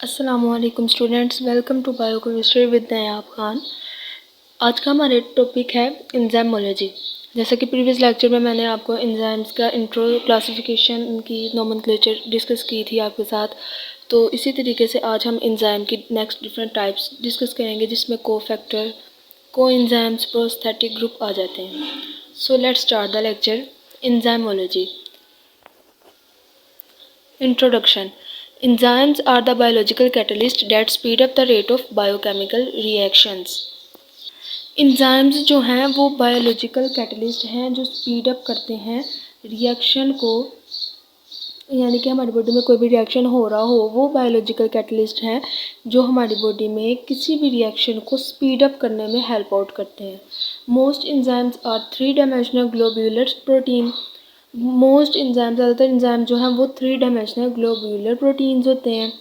अस्सलामुअलैकुम students, welcome to biochemistry with Nayab Khan. आज का हमारा टॉपिक है एंजाइमोलॉजी। जैसा कि प्रीवियस लेक्चर में मैंने आपको एंजाइम्स का इंट्रो, क्लासिफिकेशन, उनकी नोमेनक्लेचर डिस्कस की थी आपके साथ। तो इसी तरीके से आज हम एंजाइम की नेक्स्ट डिफरेंट टाइप्स डिस्कस करेंगे, जिसमें कोफैक्टर, कोएंजाइम्स, प्रोस्थेटिक ग्रुप आ जाते हैं। So let's start the lecture. Enzymology. Introduction. Enzymes are the biological catalysts that speed up the rate of biochemical reactions. Enzymes जो हैं वो biological catalyst हैं जो speed up करते हैं रिएक्शन को, यानी कि हमारी बॉडी में कोई भी रिएक्शन हो रहा हो, वो बायोलॉजिकल कैटलिस्ट हैं जो हमारी बॉडी में किसी भी रिएक्शन को स्पीड अप करने में हेल्प आउट करते हैं। Most enzymes are 3 dimensional globular protein. Most enzyme, ज़्यादातर एंजाइम जो हैं वो 3 डायमेंशनल ग्लोब्यूलर प्रोटीन्स होते हैं।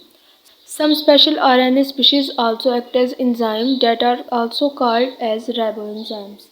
Some special RNA species also act as enzyme that are also called as ribozymes.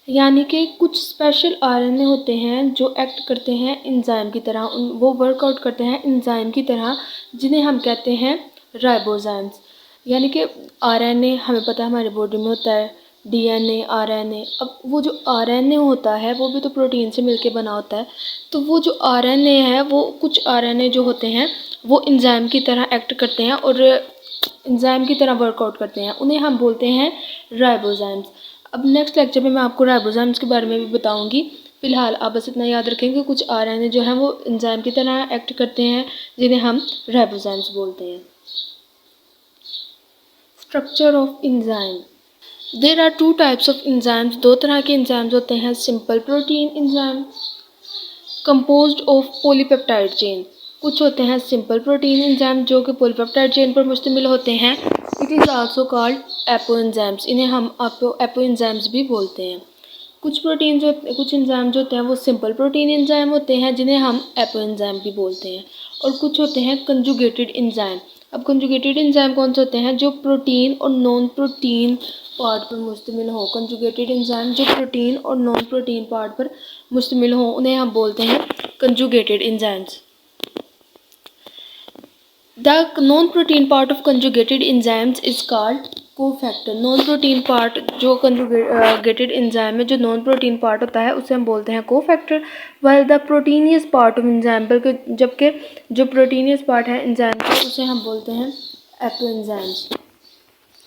यानी कि कुछ स्पेशल RNA होते हैं जो एक्ट करते हैं एंजाइम की तरह, वो वर्कआउट करते हैं एंजाइम की तरह, जिन्हें हम कहते हैं राइबोजाइम्स। यानी कि RNA हमें पता है हमारी बॉडी में होता है, DNA, RNA। अब वो जो RNA होता है वो भी तो प्रोटीन से मिलके बना होता है। तो वो जो RNA है, वो कुछ RNA जो होते हैं वो एंजाइम की तरह एक्ट करते हैं और एंजाइम की तरह वर्कआउट करते हैं, उन्हें हम बोलते हैं राइबोजाइम्स। अब नेक्स्ट लेक्चर में मैं आपको राइबोजाइम्स के बारे में भी बताऊंगी। फिलहाल आप बस इतना याद रखें कि कुछ RNA जो हैं वो एंजाइम की तरह एक्ट करते हैं, जिन्हें हम राइबोजाइम्स बोलते हैं। Structure of enzyme. There are 2 types of enzymes. 2 तरह के एंजाइम्स होते हैं। Simple protein enzyme composed of polypeptide chain. कुछ होते हैं सिंपल प्रोटीन एंजाइम जो कि पॉलीपेप्टाइड चेन पर मुश्तमिल होते हैं। It is also called apoenzymes. इन्हें हम एपोएंजाइम्स भी बोलते हैं। कुछ एंजाइम जो होते हैं वो सिंपल प्रोटीन एंजाइम होते हैं, जिन्हें हम एपोएंजाइम भी बोलते हैं। और कुछ होते हैं कंजुगेटेड एंजाइम। अब कंजुगेटेड एंजाइम कौन से होते हैं? जो प्रोटीन और नॉन प्रोटीन पार्ट पर मुश्तमिल हो। कंजुगेटेड एंजाइम जो प्रोटीन और नॉन प्रोटीन पार्ट पर मुश्तमिल हो, उन्हें हम बोलते हैं conjugated enzymes. The non-protein part of conjugated enzymes is called cofactor। Non protein part जो कंजुगेटेड एंजाइम में जो नॉन प्रोटीन पार्ट होता है उसे हम बोलते हैं cofactor. while the proteinaceous part of enzyme, जबकि जो प्रोटीनियस पार्ट है एंजाइम का उसे हम बोलते हैं apoenzymes.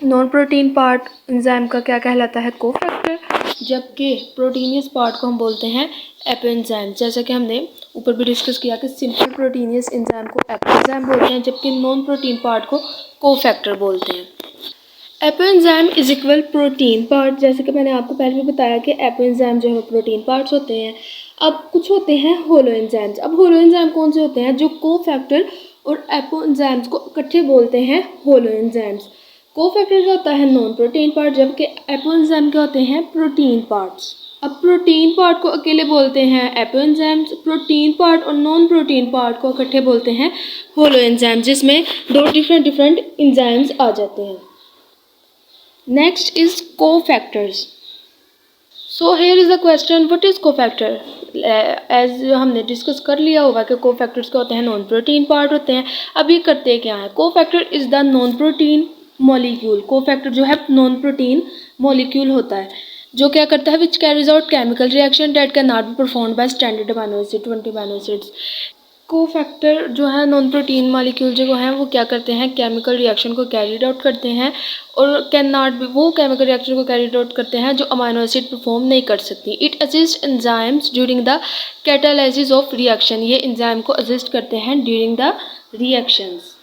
Non protein part enzyme का क्या कहलाता है? कोफैक्टर। जबकि प्रोटीनियस पार्ट को हम बोलते हैं एपोएंजाइम। जैसा कि हमने ऊपर भी डिस्कस किया कि सिंपल प्रोटीनियस एंजाइम को एपोएंजाइम बोलते हैं, जबकि नॉन प्रोटीन पार्ट को कोफैक्टर बोलते हैं। Apoenzyme is equal protein part. जैसे कि मैंने आपको पहले भी बताया कि एपोएंजाइम जो है प्रोटीन पार्ट्स होते हैं। अब कुछ होते हैं होलो एंजाइम्स। अब होलो एंजाइम कौन से होते हैं? जो कोफैक्टर और एपोएंजाइम्स को इकट्ठे बोलते हैं होलो एंजाइम्स। कोफैक्टर का होता है नॉन प्रोटीन पार्ट, जबकि एपोएंजाइम के होते हैं प्रोटीन पार्ट्स। अब प्रोटीन पार्ट को अकेले बोलते हैं एपोएंजाइम्स, प्रोटीन पार्ट और नॉन प्रोटीन पार्ट को इकट्ठे बोलते हैं होलो एंजाइम्स, जिसमें 2 डिफरेंट एंजाइम्स आ जाते हैं। Next is cofactors. So here is the question, what is cofactor? As हमने डिस्कस कर लिया होगा कि कोफैक्टर्स क्या होते हैं, नॉन प्रोटीन पार्ट होते हैं। अब ये करते क्या है? Cofactor is the non protein molecule. Cofactor जो है नॉन प्रोटीन मॉलिक्यूल होता है जो क्या करता है, which carries out chemical reaction that can not be performed by standard amino acid 20 amino acids. Cofactor जो है नॉन प्रोटीन मॉलिक्यूल जो है वो क्या करते हैं, केमिकल रिएक्शन को कैरीड आउट करते हैं और कैन नॉट बी, वो केमिकल रिएक्शन को कैरीड आउट करते हैं जो अमीनो एसिड परफॉर्म नहीं कर सकती। It assist enzymes during the catalysis of reaction. ये एंजाइम को असिस्ट करते हैं during the reactions.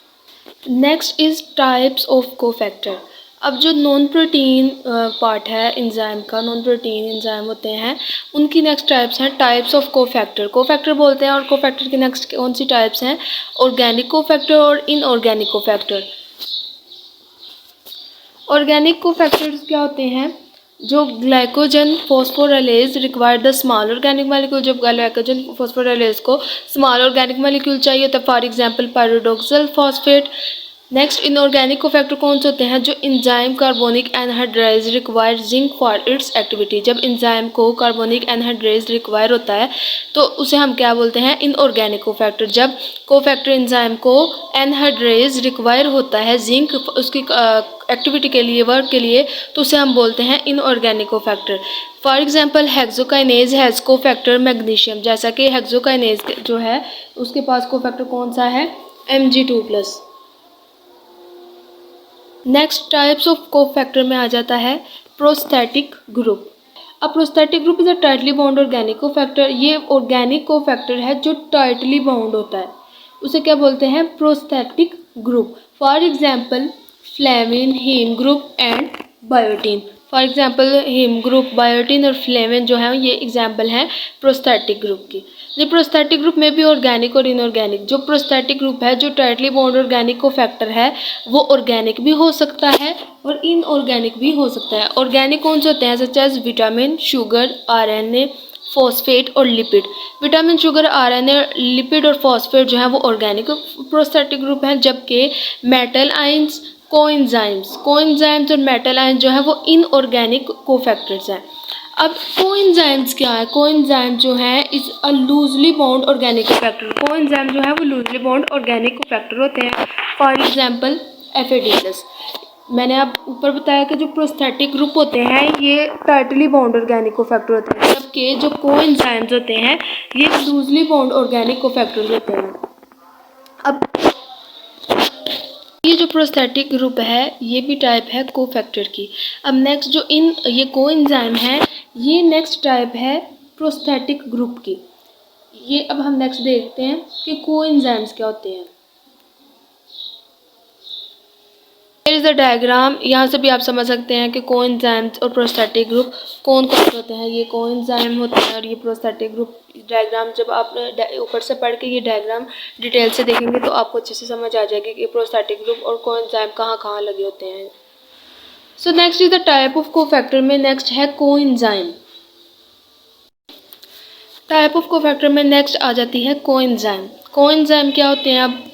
Next is types of cofactor. अब जो नॉन प्रोटीन पार्ट है एंजाइम का, नॉन प्रोटीन एंजाइम होते हैं, उनकी नेक्स्ट टाइप्स हैं टाइप्स ऑफ कोफैक्टर। कोफैक्टर बोलते हैं और कोफैक्टर की नेक्स्ट कौन सी टाइप्स हैं? ऑर्गेनिक कोफैक्टर और इनऑर्गेनिक कोफैक्टर। ऑर्गेनिक कोफैक्टर्स क्या होते हैं? जो glycogen phosphorylase required the small organic molecule. जब ग्लाइकोजन फॉस्फोराइलेज को स्मॉल ऑर्गेनिक मॉलिक्यूल चाहिए, तब for example pyridoxal phosphate, next inorganic cofactor कौन से होते हैं? जो enzyme carbonic anhydrase require zinc for its activity. जब एंजाइम को कार्बोनिक एनहाइड्रेज रिक्वायर होता है तो उसे हम क्या बोलते हैं? Inorganic cofactor. जब कोफैक्टर एंजाइम को एनहाइड्रेज रिक्वायर होता है जिंक उसकी एक्टिविटी के लिए, वर्क के लिए, तो उसे हम बोलते हैं inorganic cofactor. For example hexokinase has cofactor magnesium. जैसा कि हेक्सोकाइनेज जो है उसके पास कोफैक्टर कौन सा है? Mg2+। Next types of cofactor में आ जाता है प्रोस्थेटिक ग्रुप। अब prosthetic group is a tightly bound organic cofactor. ये ऑर्गेनिक कोफैक्टर है जो टाइटली बाउंड होता है, उसे क्या बोलते हैं? Prosthetic group. For example flavin, heme group and biotin. For example heme group, biotin और फ्लेविन जो है ये एग्जांपल हैं प्रोस्थेटिक ग्रुप की। ये प्रोस्थेटिक ग्रुप में भी ऑर्गेनिक और इनऑर्गेनिक। जो प्रोस्थेटिक ग्रुप है जो टाइटली बाउंड ऑर्गेनिक कोफैक्टर है वो ऑर्गेनिक भी हो सकता है और इनऑर्गेनिक भी हो सकता है। ऑर्गेनिक कौन से होते हैं? Such as vitamin, sugar, RNA, phosphate और lipid. Vitamin, sugar, RNA, lipid और फॉस्फेट जो है वो ऑर्गेनिक प्रोस्थेटिक ग्रुप हैं, जबकि मेटल आयंस, कोएंजाइम्स और मेटल आयंस जो है वो इनऑर्गेनिक कोफैक्टर्स हैं। अब कोएंजाइम्स क्या है? कोएंजाइम जो है is a loosely bound organic cofactor. Coenzyme जो है वो लूजली बाउंड ऑर्गेनिक कोफैक्टर होते हैं। For example FAD+। मैंने अब ऊपर बताया कि जो प्रोस्थेटिक ग्रुप होते हैं ये टाइटली बाउंड ऑर्गेनिक कोफैक्टर होते हैं, जबकि जो कोएंजाइम्स होते हैं ये लूजली बाउंड ऑर्गेनिक कोफैक्टर्स होते हैं। अब ये जो प्रोस्थेटिक ग्रुप है ये भी टाइप है कोफैक्टर की। अब नेक्स्ट जो ये कोएंजाइम है ये नेक्स्ट टाइप है प्रोस्थेटिक ग्रुप की। ये अब हम नेक्स्ट देखते हैं कि कोएंजाइम्स क्या होते हैं। Here is the diagram. यहाँ से भी आप समझ सकते हैं कि कोएंजाइम्स और प्रोस्थेटिक ग्रुप कौन कौन से होते हैं। ये कोएंजाइम होते हैं और ये प्रोस्थेटिक ग्रुप। डायग्राम जब आप ऊपर से पढ़ के ये डायग्राम डिटेल से देखेंगे तो आपको अच्छे से समझ आ जाएगी कि प्रोस्थेटिक ग्रुप और कोएंजाइम कहाँ कहाँ लगे होते हैं। So next is the type of cofactor में नेक्स्ट है कोएंजाइम। टाइप ऑफ कोफैक्टर में नेक्स्ट आ जाती है कोएंजाइम। कोएंजाइम क्या होते हैं? अब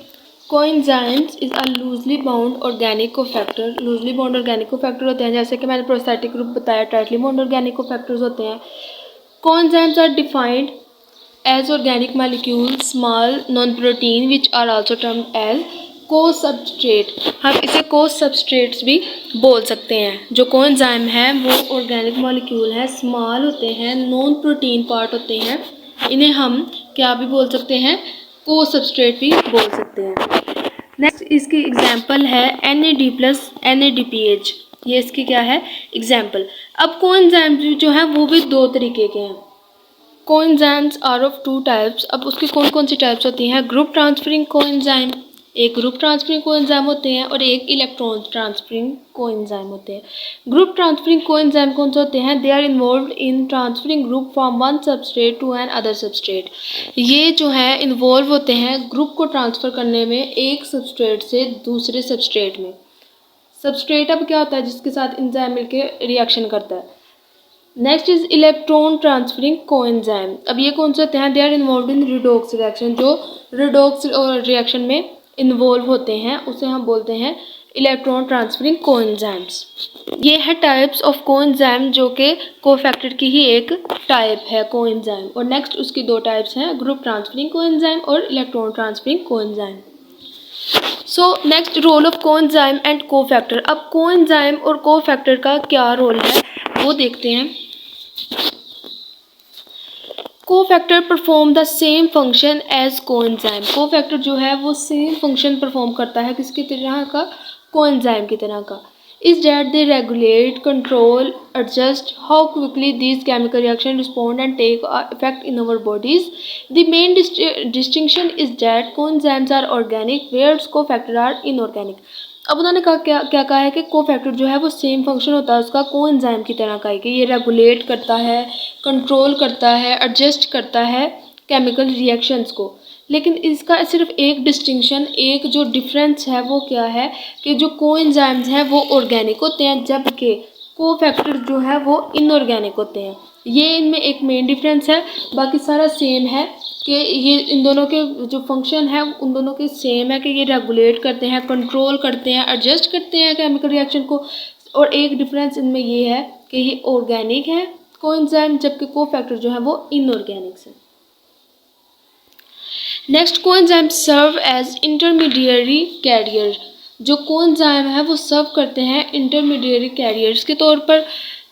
coenzymes is a loosely bound organic cofactor. Loosely bound organic cofactor होते हैं, जैसे कि मैंने प्रोस्थेटिक ग्रुप बताया टाइटली बाउंड ऑर्गेनिक कोफैक्टर्स होते हैं। Coenzymes are defined as organic molecule small non protein which are also termed as को substrate. हम इसे को सबस्ट्रेट्स भी बोल सकते हैं। जो कोएंजाइम है वो ऑर्गेनिक मॉलिक्यूल है, स्मॉल होते हैं, नॉन प्रोटीन पार्ट होते हैं, इन्हें हम क्या भी बोल सकते हैं? को सबस्ट्रेट भी बोल सकते हैं। नेक्स्ट इसकी एग्जांपल है NAD+ NADPH। ये इसकी क्या है? एग्जांपल। अब कोएंजाइम जो है वो भी दो तरीके के हैं। Coenzymes are of 2 types. अब उसकी कौन कौन सी टाइप्स होती हैं? ग्रुप ट्रांसफरिंग कोएंजाइम, एक ग्रुप ट्रांसफरिंग कोएंजाइम होते हैं और एक इलेक्ट्रॉन ट्रांसफरिंग कोएंजाइम होते हैं। ग्रुप ट्रांसफरिंग कोएंजाइम कौन से होते हैं? They are involved in transferring group from one substrate to another substrate. ये जो है इन्वॉल्व होते हैं ग्रुप को ट्रांसफ़र करने में एक सबस्ट्रेट से दूसरे सबस्ट्रेट में। सबस्ट्रेट अब क्या होता है? जिसके साथ एंजाइम मिलकर रिएक्शन करता है। Next is electron transferring coenzyme. अब ये कौन से होते हैं? They are involve in redox reaction. जो रिडॉक्स रिएक्शन में इन्वॉल्व होते हैं उसे हम बोलते हैं इलेक्ट्रॉन ट्रांसफरिंग कोएंजाइम्स। ये है टाइप्स ऑफ कोएंजाइम जो कि कोफैक्टर की ही एक टाइप है कोएंजाइम। और नेक्स्ट उसकी 2 टाइप्स हैं, ग्रुप ट्रांसफरिंग कोएंजाइम और electron transferring coenzyme. So next role of coenzyme and cofactor. अब कोएंजाइम और कोफैक्टर का क्या रोल है वो देखते हैं। Cofactor perform the same function as coenzyme. Cofactor जो है वो सेम फंक्शन परफॉर्म करता है किसकी तरह का? कोएंजाइम की तरह का। Is that they regulate, control, adjust how quickly these chemical reaction respond and take effect in our bodies. The main distinction is that coenzymes are organic whereas cofactor are inorganic. अब उन्होंने कहा क्या कहा है कि कोफैक्टर जो है वो सेम फंक्शन होता है उसका कोएंजाइम की तरह का है कि ये रेगुलेट करता है, कंट्रोल करता है, एडजस्ट करता है केमिकल रिएक्शंस को। लेकिन इसका सिर्फ एक डिस्टिंक्शन, एक जो डिफरेंस है वो क्या है कि जो कोएंजाइम्स हैं वो ऑर्गेनिक होते हैं जबकि कोफैक्टर जो है वो इनऑर्गेनिक होते हैं। ये इनमें एक मेन डिफरेंस है, बाकी सारा सेम है। कि ये इन दोनों के जो फंक्शन है उन दोनों के सेम है कि ये रेगुलेट करते हैं, कंट्रोल करते हैं, एडजस्ट करते हैं केमिकल रिएक्शन को। और एक डिफरेंस इनमें ये है कि ये ऑर्गेनिक है कोएंजाइम, जबकि कोफैक्टर जो है वो इनऑर्गेनिक्स है। Next, coenzyme serve as intermediary carrier. जो कोएंजाइम है वो सर्व करते हैं इंटरमीडिएरी कैरियर्स के तौर पर।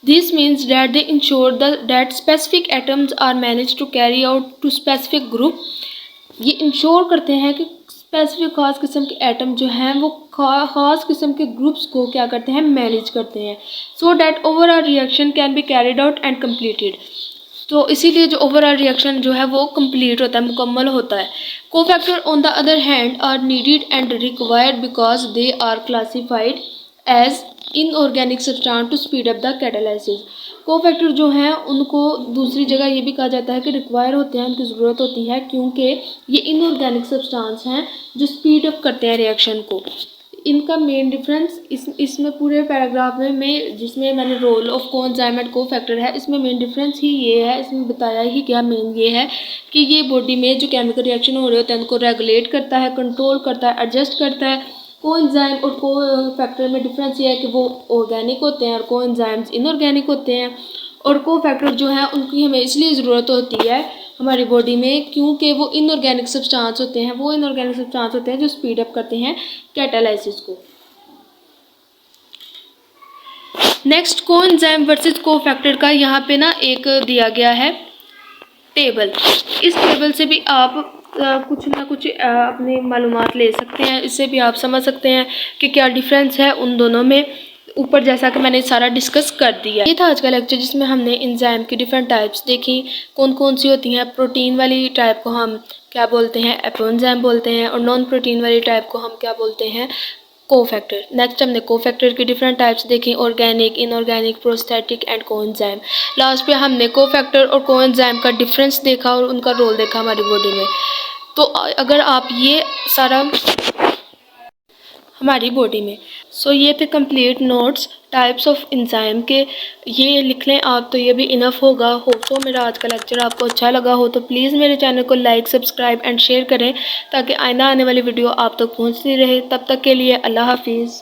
This means that they ensure that specific atoms are manage to carry out to specific group. ये इंश्योर करते हैं कि स्पेसिफिक खास किस्म के एटम जो हैं वो खास किस्म के ग्रुप्स को क्या करते हैं, मैनेज करते हैं, so that overall reaction can be carried out and completed. तो इसीलिए जो ओवरऑल रिएक्शन जो है वो कंप्लीट होता है, मुकम्मल होता है। Cofactor on the other hand are needed and required because they are classified as inorganic substance to speed up the catalysis. Cofactor जो हैं उनको दूसरी जगह ये भी कहा जाता है कि रिक्वायर होते हैं, उनकी ज़रूरत होती है, क्योंकि ये इनऑर्गेनिक सब्सटेंस हैं जो स्पीड अप करते हैं रिएक्शन को। इनका मेन डिफरेंस इसमें पूरे पैराग्राफ में जिसमें मैंने role of coenzyme and cofactor है, इसमें मेन डिफरेंस ही ये है, इसमें बताया ही क्या मेन ये है कि ये बॉडी में जो केमिकल रिएक्शन हो रहे होते हैं उनको रेगुलेट करता है, कंट्रोल करता है, एडजस्ट करता है। कोएंजाइम और कोफैक्टर में डिफरेंस ये है कि वो ऑर्गेनिक होते हैं और कोएंजाइम्स इनऑर्गेनिक होते हैं। और कोफैक्टर जो है उनकी हमें इसलिए ज़रूरत होती है हमारी बॉडी में क्योंकि वो इनऑर्गेनिक सब्सटेंस होते हैं, वो इनऑर्गेनिक सब्सटेंस होते हैं जो स्पीड अप करते हैं कैटालाइसिस को। नेक्स्ट, कोएंजाइम वर्सेस कोफैक्टर का यहाँ पे ना एक दिया गया है टेबल। इस टेबल से भी आप कुछ ना कुछ अपनी मालूमात ले सकते हैं, इससे भी आप समझ सकते हैं कि क्या डिफरेंस है उन दोनों में। ऊपर जैसा कि मैंने सारा डिस्कस कर दिया। ये था आज का लेक्चर जिसमें हमने एंजाइम की डिफरेंट टाइप्स देखी, कौन कौन सी होती हैं। प्रोटीन वाली टाइप को हम क्या बोलते हैं, एपोएंजाइम बोलते हैं, और नॉन प्रोटीन वाली टाइप को हम क्या बोलते हैं, कोफैक्टर। नेक्स्ट हमने कोफैक्टर की डिफरेंट टाइप्स देखी, organic, inorganic, prosthetic and coenzyme. Last पे हमने कोफैक्टर और कोएंजाइम का डिफरेंस देखा और उनका रोल देखा हमारी बॉडी में। तो अगर आप ये सारा हमारी बॉडी में, सो ये थे complete notes types of enzyme के, ये लिख लें आप तो ये भी इनफ होगा। होप सो मेरा आज का लेक्चर आपको अच्छा लगा हो तो प्लीज़ मेरे चैनल को लाइक, सब्सक्राइब एंड शेयर करें ताकि आइंदा आने वाली वीडियो आप तक पहुंचती रहे। तब तक के लिए अल्लाह हाफिज़।